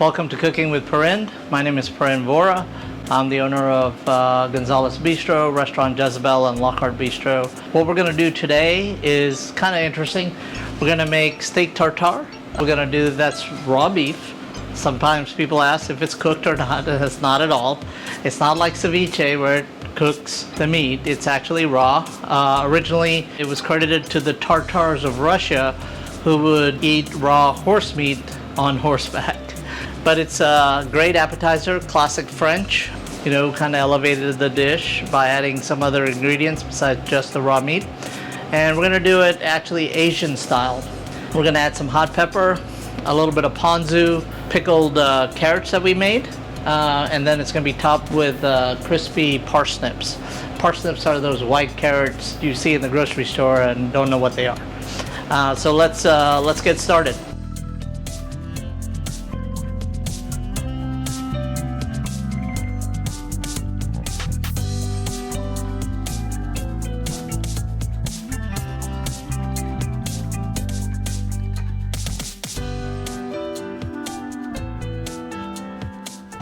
Welcome to Cooking with Perrin. My name is Perrin Vora. I'm the owner of Gonzalez Bistro, Restaurant Jezebel, and Lockhart Bistro. What we're going to do today is kind of interesting. We're going to make steak tartare. We're going to do that's raw beef. Sometimes people ask if it's cooked or not. It's not at all. It's not like ceviche where it cooks the meat. It's actually raw. Originally, it was credited to the Tartars of Russia who would eat raw horse meat on horseback. But it's a great appetizer, classic French. You know, kind of elevated the dish by adding some other ingredients besides just the raw meat. And we're gonna do it actually Asian style. We're gonna add some hot pepper, a little bit of ponzu, pickled carrots that we made, and then it's gonna be topped with crispy parsnips. Parsnips are those white carrots you see in the grocery store and don't know what they are. So let's get started.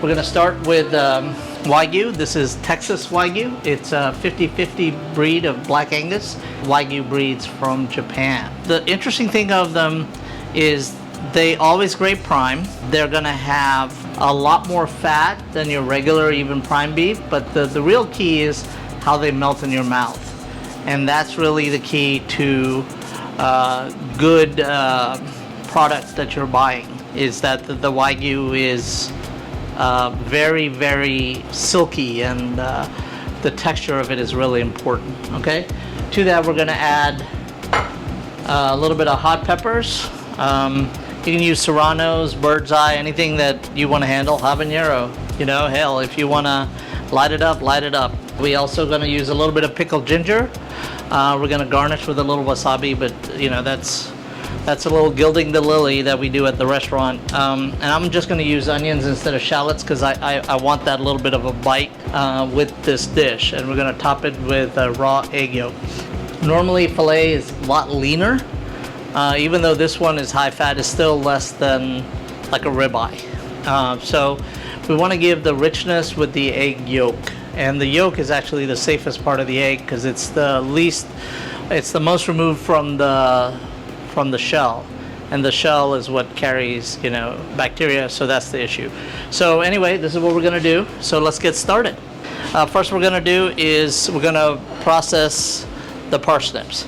We're going to start with Wagyu. This is Texas Wagyu. It's a 50-50 breed of Black Angus. Wagyu breeds from Japan. The interesting thing of them is they always grade prime. They're going to have a lot more fat than your regular even prime beef, but the real key is how they melt in your mouth. And that's really the key to good product that you're buying, is that the Wagyu is very, very silky, and the texture of it is really important. Okay, to that we're going to add a little bit of hot peppers. You can use serranos, bird's eye, anything that you want to handle. Habanero, you know, hell, if you want to light it up, light it up. We also going to use a little bit of pickled ginger. We're going to garnish with a little wasabi, but you know, that's a little gilding the lily that we do at the restaurant. And I'm just going to use onions instead of shallots because I want that little bit of a bite with this dish. And we're going to top it with raw egg yolk. Normally filet is a lot leaner. Even though this one is high fat, it's still less than like a ribeye. So we want to give the richness with the egg yolk. And the yolk is actually the safest part of the egg because it's the most removed from the shell, and the shell is what carries, you know, bacteria, so that's the issue. So anyway, this is what we're gonna do, so let's get started. First we're gonna do is we're gonna process the parsnips.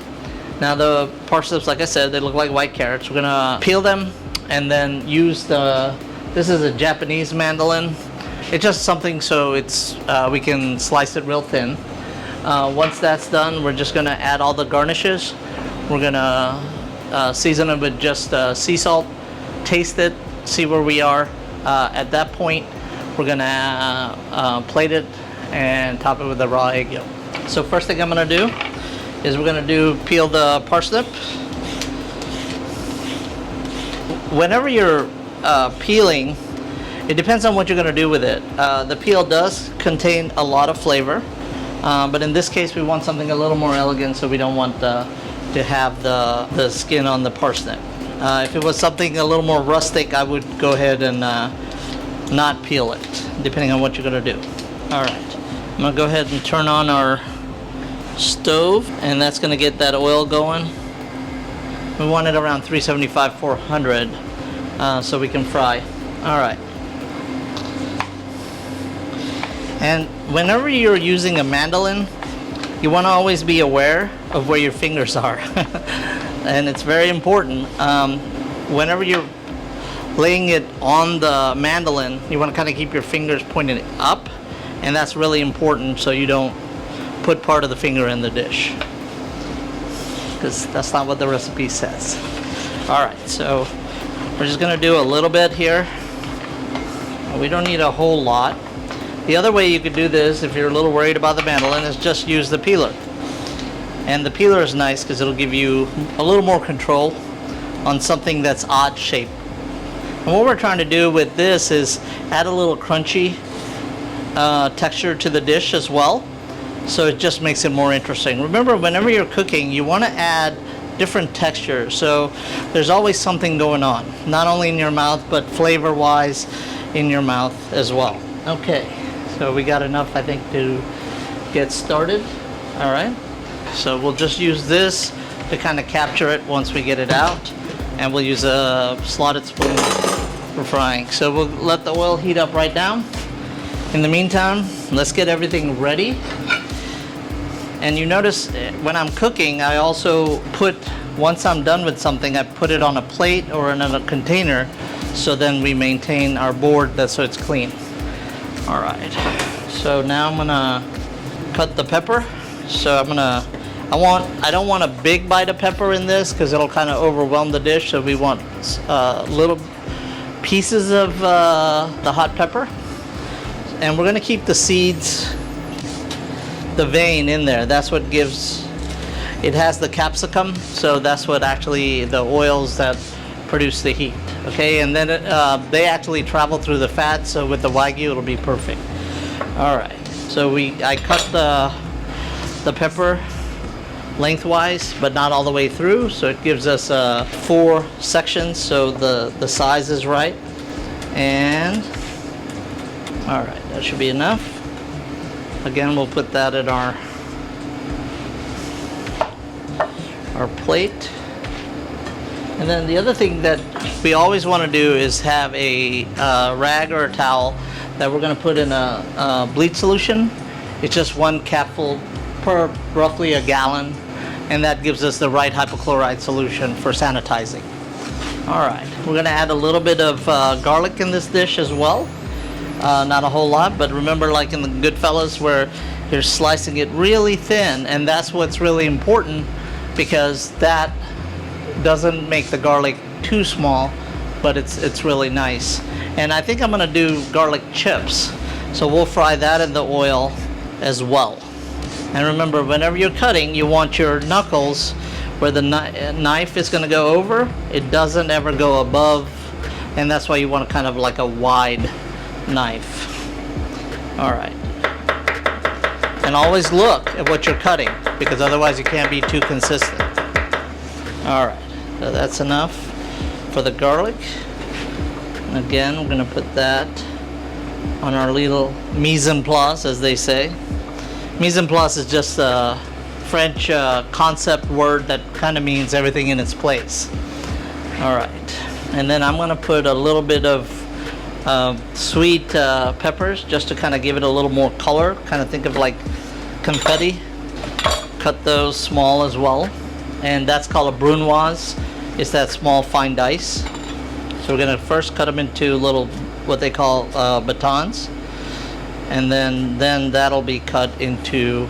Now the parsnips, like I said, they look like white carrots. We're gonna peel them and then use this is a Japanese mandolin. It's just something so it's we can slice it real thin. Once that's done, we're just gonna add all the garnishes. We're gonna season it with just sea salt, taste it, see where we are. At that point, we're gonna plate it and top it with the raw egg yolk. So first thing I'm gonna do is we're gonna peel the parsnip. Whenever you're peeling, it depends on what you're gonna do with it. The peel does contain a lot of flavor, but in this case we want something a little more elegant, so we don't want to have the skin on the parsnip. If it was something a little more rustic, I would go ahead and not peel it, depending on what you're going to do. Alright, I'm going to go ahead and turn on our stove, and that's going to get that oil going. We want it around 375, 400, so we can fry. Alright. And whenever you're using a mandolin, you want to always be aware of where your fingers are. And it's very important. Whenever you're laying it on the mandolin, you want to kind of keep your fingers pointed up, and that's really important so you don't put part of the finger in the dish, because that's not what the recipe says. Alright, so we're just going to do a little bit here. We don't need a whole lot. The other way you could do this, if you're a little worried about the mandolin, is just use the peeler. And the peeler is nice because it'll give you a little more control on something that's odd shaped. And what we're trying to do with this is add a little crunchy texture to the dish as well. So it just makes it more interesting. Remember, whenever you're cooking, you want to add different texture. So there's always something going on, not only in your mouth, but flavor-wise in your mouth as well. Okay, so we got enough, I think, to get started. All right, so we'll just use this to kind of capture it once we get it out, and we'll use a slotted spoon for frying. So we'll let the oil heat up right down. In the meantime, let's get everything ready. And you notice when I'm cooking, I also put, once I'm done with something, I put it on a plate or in a container, so then we maintain our board so it's clean. All right, so now I'm gonna cut the pepper. So I don't want a big bite of pepper in this because it'll kind of overwhelm the dish. So we want little pieces of the hot pepper. And we're gonna keep the seeds, the vein in there. That's what gives, it has the capsicum, so that's what actually, the oils that produce the heat. Okay, and then they actually travel through the fat, so with the Wagyu it'll be perfect. All right, so I cut the pepper lengthwise, but not all the way through, so it gives us 4 sections, so the size is right. And all right, that should be enough. Again, we'll put that in our plate. And then the other thing that we always want to do is have a rag or a towel that we're going to put in a bleach solution. It's just 1 capful per roughly a gallon, and that gives us the right hypochlorite solution for sanitizing. All right, we're going to add a little bit of garlic in this dish as well. Not a whole lot, but remember, like in the Goodfellas, where you're slicing it really thin, and that's what's really important, because that doesn't make the garlic too small, but it's really nice. And I think I'm gonna do garlic chips, so we'll fry that in the oil as well. And remember, whenever you're cutting, you want your knuckles where the knife is gonna go over, it doesn't ever go above, and that's why you want kind of like a wide knife. All right, and always look at what you're cutting, because otherwise you can't be too consistent. All right, so that's enough for the garlic. And again, we're going to put that on our little mise en place, as they say. Mise en place is just a French concept word that kind of means everything in its place. All right, and then I'm going to put a little bit of sweet peppers, just to kind of give it a little more color. Kind of think of like confetti. Cut those small as well, and that's called a brunoise. It's that small fine dice. So we're gonna first cut them into little, what they call batons, and then that'll be cut into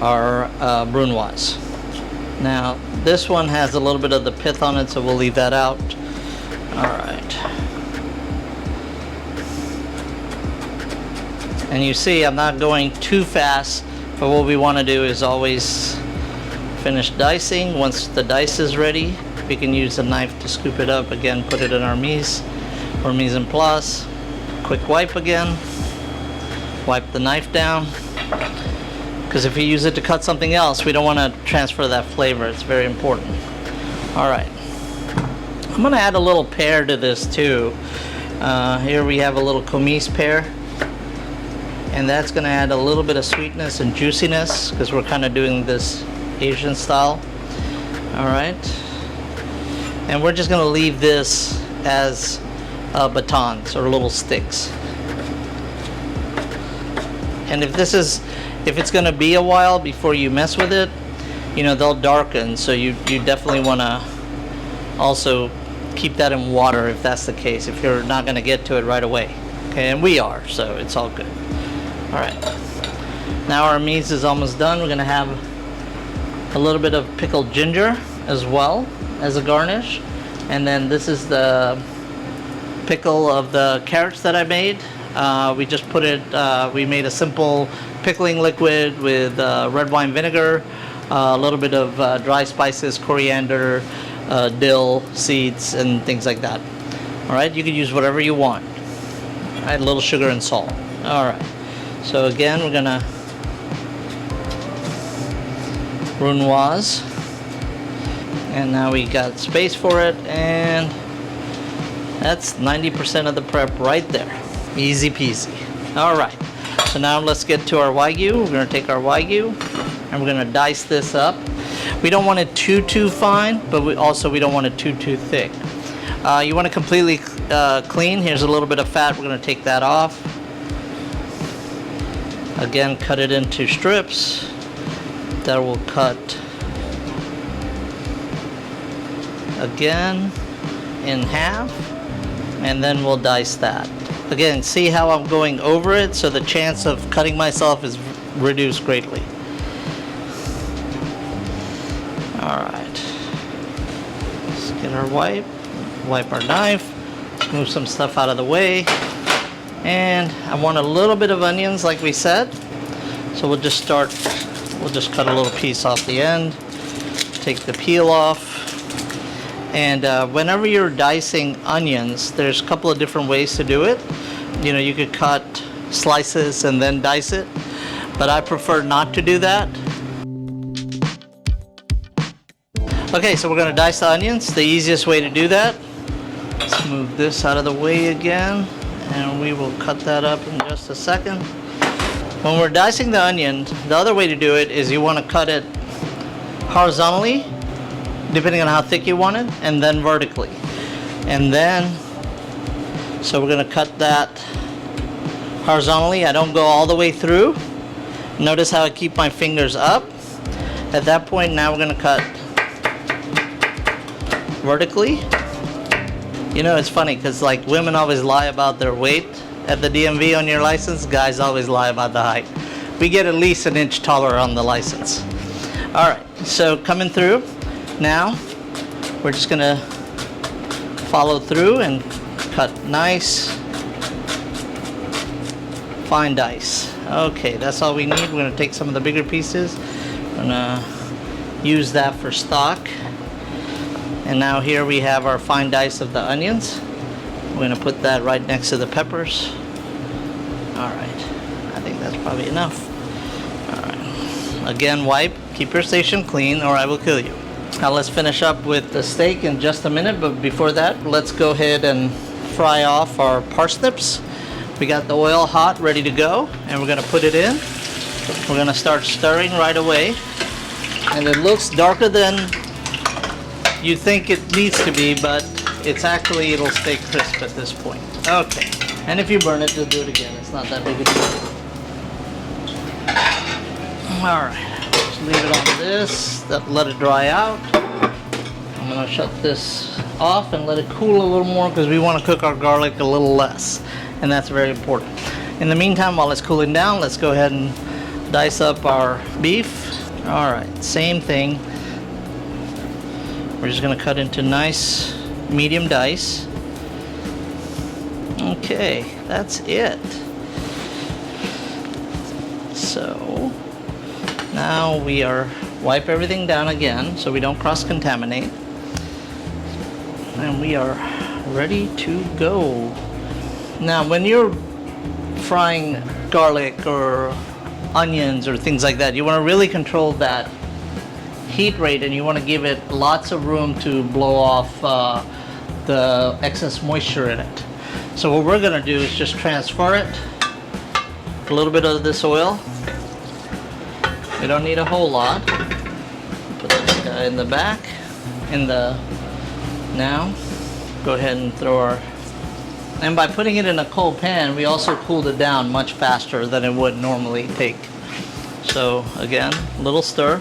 our brunoise. Now this one has a little bit of the pith on it, so we'll leave that out. All right. And you see, I'm not going too fast, but what we want to do is always finish dicing. Once the dice is ready, we can use a knife to scoop it up. Again, put it in our mise en place. Quick wipe again. Wipe the knife down, because if you use it to cut something else, we don't want to transfer that flavor. It's very important. All right, I'm going to add a little pear to this too. Here we have a little Comise pear, and that's going to add a little bit of sweetness and juiciness, because we're kind of doing this Asian style. All right, and we're just going to leave this as batons or little sticks. And if it's going to be a while before you mess with it, you know, they'll darken, so you definitely want to also keep that in water if that's the case, if you're not going to get to it right away. Okay, and we are, so it's all good. All right, now our mise is almost done. We're going to have a little bit of pickled ginger as well as a garnish, and then this is the pickle of the carrots that I made. We just put it, we made a simple pickling liquid with red wine vinegar, a little bit of dry spices, coriander, dill seeds, and things like that. All right, you can use whatever you want. Add a little sugar and salt. All right, so again, we're gonna brunoise And now we got space for it, and that's 90% of the prep right there. Easy peasy. All right, so now let's get to our Wagyu. We're gonna take our Wagyu and we're gonna dice this up. We don't want it too fine, but we don't want it too thick. You want it completely clean. Here's a little bit of fat. We're gonna take that off. Again, cut it into strips. That will cut again in half, and then we'll dice that. Again, see how I'm going over it, so the chance of cutting myself is reduced greatly. Alright, let's get our wipe our knife, move some stuff out of the way, and I want a little bit of onions like we said, so we'll just cut a little piece off the end, take the peel off. And whenever you're dicing onions, there's a couple of different ways to do it. You know, you could cut slices and then dice it, but I prefer not to do that. Okay, so we're gonna dice the onions. The easiest way to do that, let's move this out of the way again, and we will cut that up in just a second. When we're dicing the onion, the other way to do it is you wanna cut it horizontally, depending on how thick you want it, and then vertically. And then, so we're gonna cut that horizontally. I don't go all the way through. Notice how I keep my fingers up. At that point, now we're gonna cut vertically. You know, it's funny, because like women always lie about their weight at the DMV on your license. Guys always lie about the height. We get at least an inch taller on the license. All right, so coming through. Now, we're just gonna follow through and cut nice, fine dice. Okay, that's all we need. We're gonna take some of the bigger pieces. We're gonna use that for stock. And now here we have our fine dice of the onions. We're gonna put that right next to the peppers. All right, I think that's probably enough. All right, again, wipe, keep your station clean or I will kill you. Now let's finish up with the steak in just a minute, but before that, let's go ahead and fry off our parsnips. We got the oil hot, ready to go, and we're gonna put it in. We're gonna start stirring right away. And it looks darker than you think it needs to be, but it'll stay crisp at this point. Okay, and if you burn it, just do it again. It's not that big a deal. All right. Leave it on this, let it dry out. I'm gonna shut this off and let it cool a little more because we want to cook our garlic a little less, and that's very important. In the meantime, while it's cooling down, let's go ahead and dice up our beef. All right, same thing. We're just gonna cut into nice medium dice. Okay, that's it. So now we wipe everything down again so we don't cross-contaminate. And we are ready to go. Now when you're frying garlic or onions or things like that, you want to really control that heat rate, and you want to give it lots of room to blow off the excess moisture in it. So what we're going to do is just transfer it, a little bit of this oil. We don't need a whole lot. Put this guy in the back. Now, go ahead and throw our, and by putting it in a cold pan, we also cooled it down much faster than it would normally take. So again, a little stir.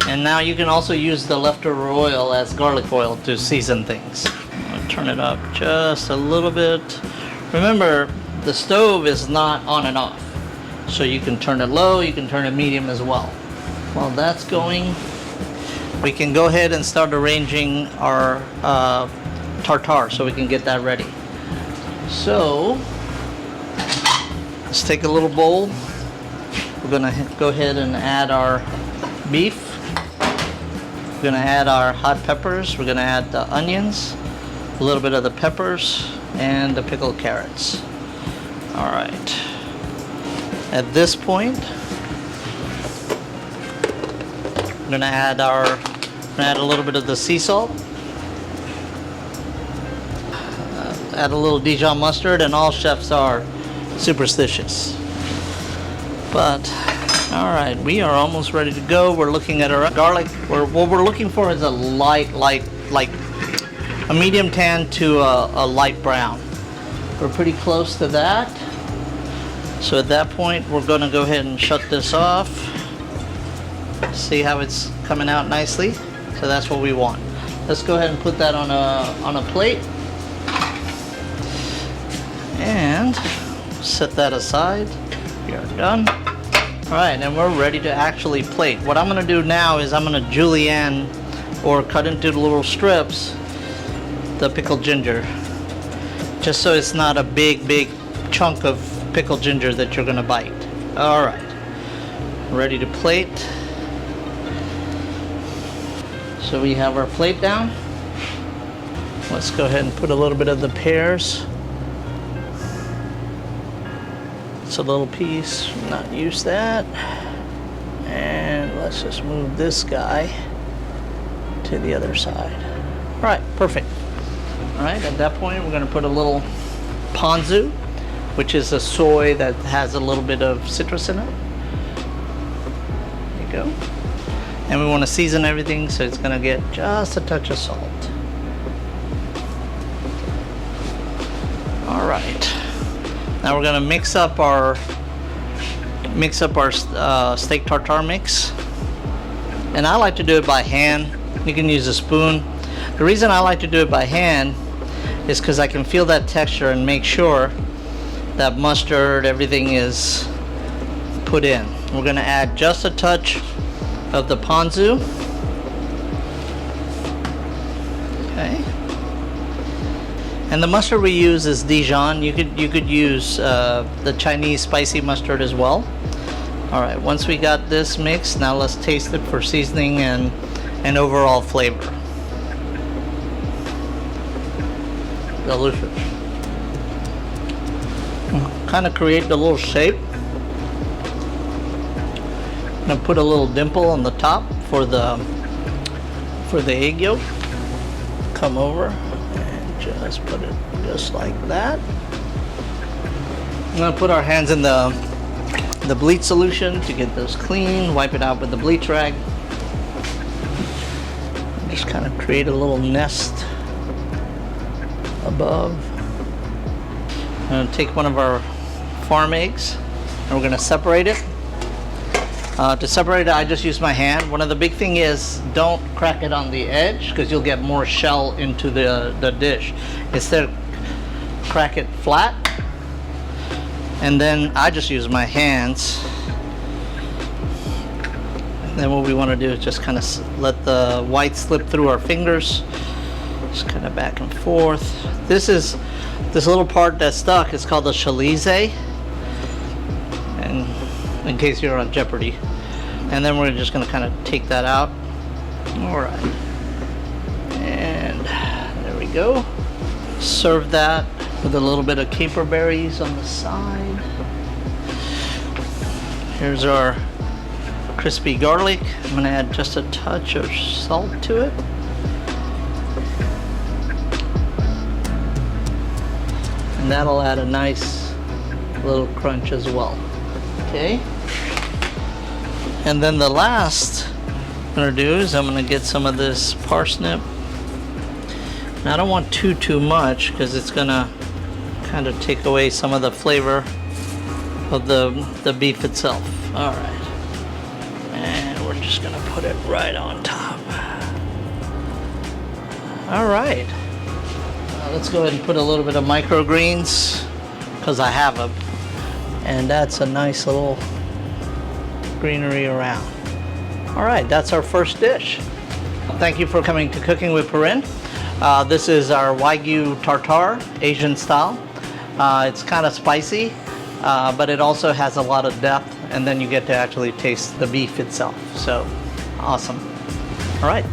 And now you can also use the leftover oil as garlic oil to season things. I'll turn it up just a little bit. Remember, the stove is not on and off. So you can turn it low, you can turn it medium as well. While that's going, we can go ahead and start arranging our tartare so we can get that ready. So, let's take a little bowl. We're gonna go ahead and add our beef. We're gonna add our hot peppers. We're gonna add the onions, a little bit of the peppers, and the pickled carrots. All right. At this point, we're gonna add our Add a little bit of the sea salt. Add a little Dijon mustard, and all chefs are superstitious. But, all right, we are almost ready to go. We're looking at our garlic. What we're looking for is a light, like a medium tan to a light brown. We're pretty close to that. So at that point, we're gonna go ahead and shut this off. See how it's coming out nicely? So that's what we want. Let's go ahead and put that on a plate. And set that aside. We are done. All right, and we're ready to actually plate. What I'm gonna do now is I'm gonna julienne, or cut into little strips, the pickled ginger. Just so it's not a big chunk of pickled ginger that you're gonna bite. All right, ready to plate. So we have our plate down. Let's go ahead and put a little bit of the pears. It's a little piece, not use that. And let's just move this guy to the other side. All right, perfect. All right, at that point, we're gonna put a little ponzu, which is a soy that has a little bit of citrus in it. There you go. And we want to season everything, so it's gonna get just a touch of salt. All right. Now we're gonna mix up our steak tartare mix. And I like to do it by hand. You can use a spoon. The reason I like to do it by hand is because I can feel that texture and make sure that mustard, everything is put in. We're gonna add just a touch of the ponzu. Okay. And the mustard we use is Dijon. You could use the Chinese spicy mustard as well. All right, once we got this mixed, now let's taste it for seasoning and overall flavor. Delicious. Kind of create a little shape. I'm gonna put a little dimple on the top for the egg yolk. Come over and just put it just like that. I'm gonna put our hands in the bleach solution to get those clean. Wipe it out with the bleach rag. Just kind of create a little nest above. I'm gonna take one of our farm eggs and we're gonna separate it. To separate it, I just use my hand. One of the big thing is don't crack it on the edge because you'll get more shell into the dish. Instead, crack it flat. And then I just use my hands. And then what we want to do is just kind of let the white slip through our fingers. Just kind of back and forth. This little part that's stuck is called the chalice. And in case you're on Jeopardy. And then we're just going to kind of take that out. All right. And there we go. Serve that with a little bit of caper berries on the side. Here's our crispy garlic. I'm going to add just a touch of salt to it. And that'll add a nice little crunch as well. Okay. And then the last I'm gonna do is I'm gonna get some of this parsnip. Now I don't want too much because it's gonna kind of take away some of the flavor of the beef itself. All right. And we're just gonna put it right on top. All right. Let's go ahead and put a little bit of microgreens because I have them. And that's a nice little greenery around. All right, that's our first dish. Thank you for coming to Cooking with Perrin. This is our Wagyu tartare, Asian style. It's kind of spicy, but it also has a lot of depth, and then you get to actually taste the beef itself. So, awesome. All right.